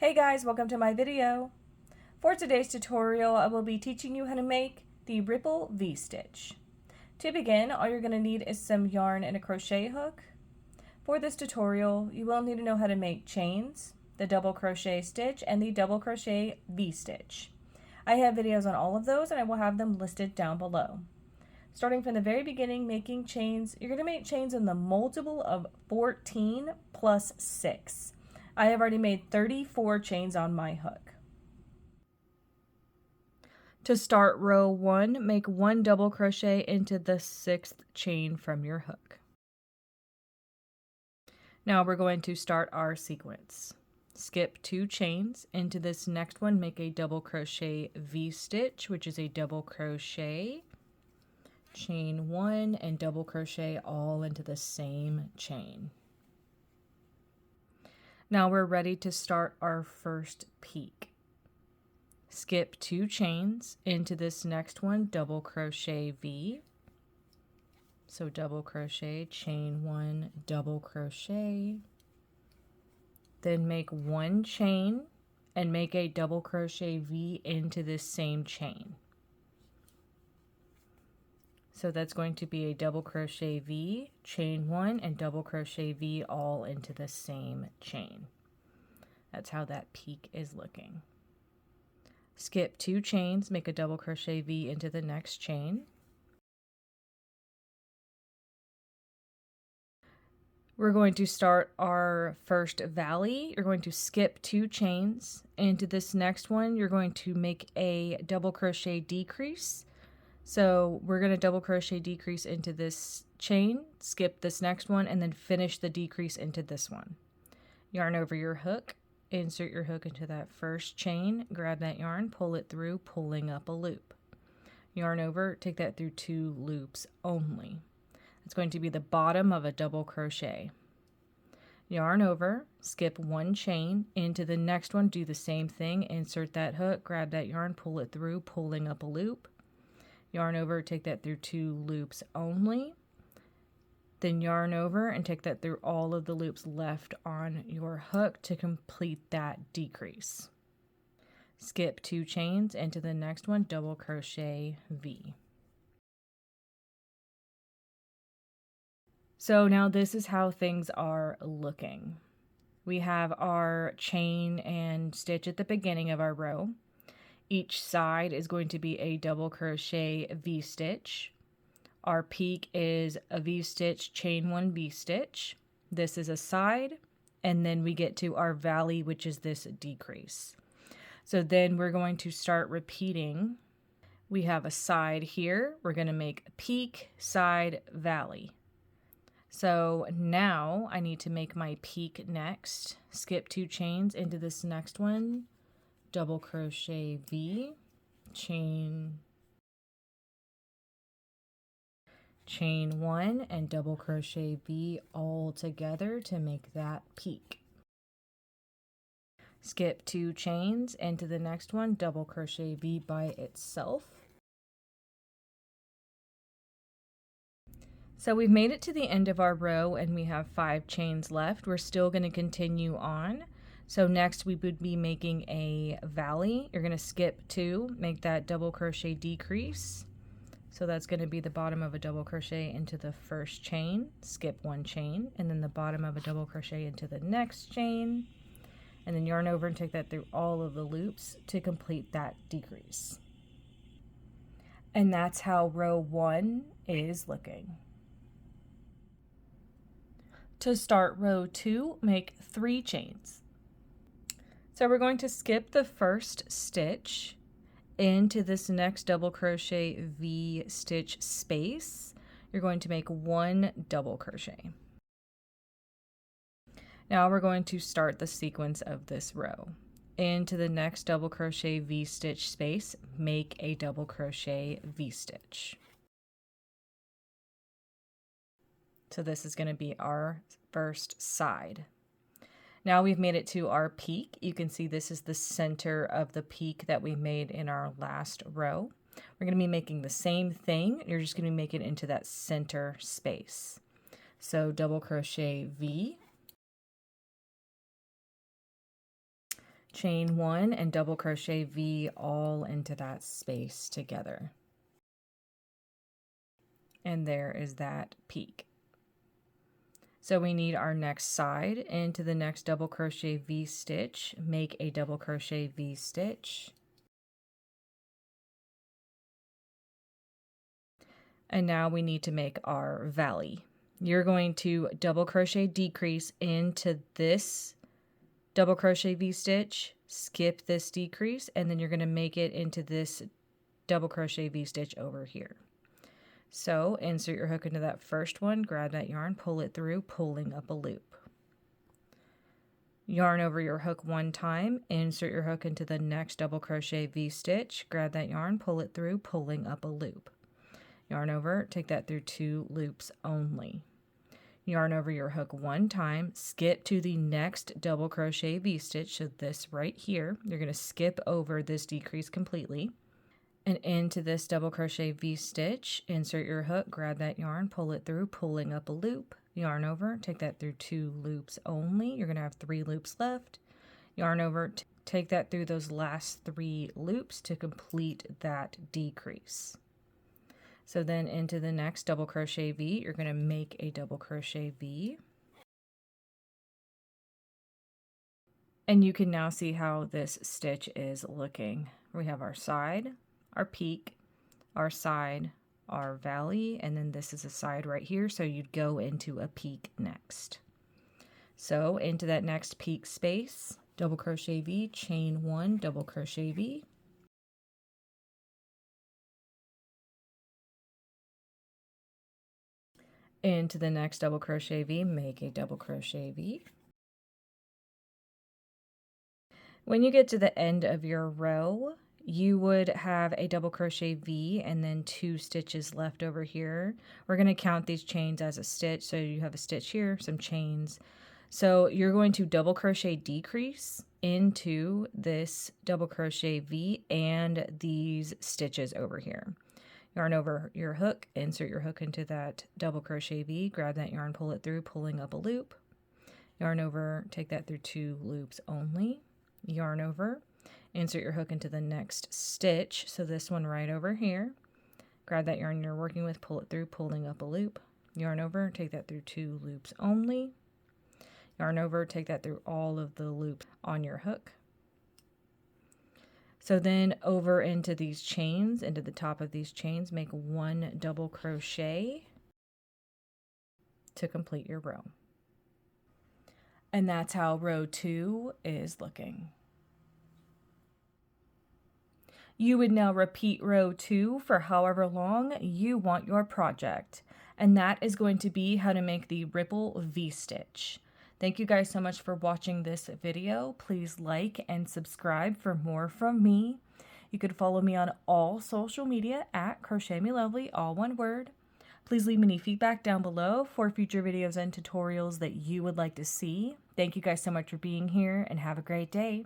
Hey guys, welcome to my video. For today's tutorial, I will be teaching you how to make the ripple V-stitch. To begin, all you're going to need is some yarn and a crochet hook. For this tutorial, you will need to know how to make chains, the double crochet stitch, and the double crochet V-stitch. I have videos on all of those and I will have them listed down below. Starting from the very beginning, making chains, you're going to make chains in the multiple of 14 plus 6. I have already made 34 chains on my hook. To start row 1, make 1 double crochet into the 6th chain from your hook. Now we're going to start our sequence. Skip 2 chains into this next one, make a double crochet V-stitch, which is a double crochet, chain 1, and double crochet all into the same chain. Now we're ready to start our first peak. Skip 2 chains into this next one, double crochet V. So double crochet, chain 1, double crochet. Then make 1 chain and make a double crochet V into this same chain. So that's going to be a double crochet V, chain 1, and double crochet V all into the same chain. That's how that peak is looking. Skip 2 chains, make a double crochet V into the next chain. We're going to start our first valley. You're going to skip 2 chains into this next one. You're going to make a double crochet decrease. So we're going to double crochet decrease into this chain, skip this next one, and then finish the decrease into this one. Yarn over your hook, insert your hook into that first chain, grab that yarn, pull it through, pulling up a loop. Yarn over, take that through 2 loops only. It's going to be the bottom of a double crochet. Yarn over, skip 1 chain into the next one, do the same thing, insert that hook, grab that yarn, pull it through, pulling up a loop. Yarn over, take that through 2 loops only. Then yarn over and take that through all of the loops left on your hook to complete that decrease. Skip 2 chains into the next one, double crochet V. So now this is how things are looking. We have our chain and stitch at the beginning of our row. Each side is going to be a double crochet V-stitch. Our peak is a V-stitch, chain 1 V-stitch. This is a side, and then we get to our valley, which is this decrease. So then we're going to start repeating. We have a side here. We're going to make peak, side, valley. So now I need to make my peak next. Skip 2 chains into this next one. Double crochet V, chain 1, and double crochet V all together to make that peak. Skip 2 chains into the next one, double crochet V by itself. So we've made it to the end of our row and we have 5 chains left. We're still going to continue on. So next we would be making a valley. You're going to skip 2, make that double crochet decrease. So that's going to be the bottom of a double crochet into the first chain, skip 1 chain, and then the bottom of a double crochet into the next chain, and then yarn over and take that through all of the loops to complete that decrease. And that's how row 1 is looking. To start row 2, make 3 chains. So we're going to skip the first stitch into this next double crochet V stitch space. You're going to make 1 double crochet. Now we're going to start the sequence of this row. Into the next double crochet V stitch space, make a double crochet V stitch. So this is going to be our first side. Now we've made it to our peak. You can see this is the center of the peak that we made in our last row. We're going to be making the same thing. You're just going to make it into that center space. So double crochet V, chain 1 and double crochet V all into that space together. And there is that peak. So we need our next side. Into the next double crochet V stitch, make a double crochet V stitch. And now we need to make our valley. You're going to double crochet decrease into this double crochet V stitch, skip this decrease, and then you're going to make it into this double crochet V stitch over here. So insert your hook into that first one, grab that yarn, pull it through, pulling up a loop. Yarn over your hook one time, insert your hook into the next double crochet V stitch, grab that yarn, pull it through, pulling up a loop. Yarn over, take that through 2 loops only. Yarn over your hook one time, skip to the next double crochet V stitch, so this right here, you're going to skip over this decrease completely. And into this double crochet V stitch, insert your hook, grab that yarn, pull it through, pulling up a loop. Yarn over, take that through 2 loops only. You're going to have 3 loops left. Yarn over, take that through those last 3 loops to complete that decrease. So then into the next double crochet V, you're going to make a double crochet V. And you can now see how this stitch is looking. We have our side, our peak, our side, our valley, and then this is a side right here, so you'd go into a peak next. So into that next peak space, double crochet V, chain 1, double crochet V. Into the next double crochet V, make a double crochet V. When you get to the end of your row, you would have a double crochet V and then 2 stitches left over here. We're going to count these chains as a stitch, so you have a stitch here, some chains. So you're going to double crochet decrease into this double crochet V and these stitches over here. Yarn over your hook, insert your hook into that double crochet V, grab that yarn, pull it through, pulling up a loop. Yarn over, take that through 2 loops only. Yarn over, insert your hook into the next stitch, so this one right over here. Grab that yarn you're working with, pull it through, pulling up a loop. Yarn over, take that through 2 loops only. Yarn over, take that through all of the loops on your hook. So then over into these chains, into the top of these chains, make 1 double crochet to complete your row. And that's how row 2 is looking. You would now repeat row 2 for however long you want your project. And that is going to be how to make the ripple V-stitch. Thank you guys so much for watching this video. Please like and subscribe for more from me. You could follow me on all social media at crochetmelovely, all one word. Please leave me any feedback down below for future videos and tutorials that you would like to see. Thank you guys so much for being here and have a great day.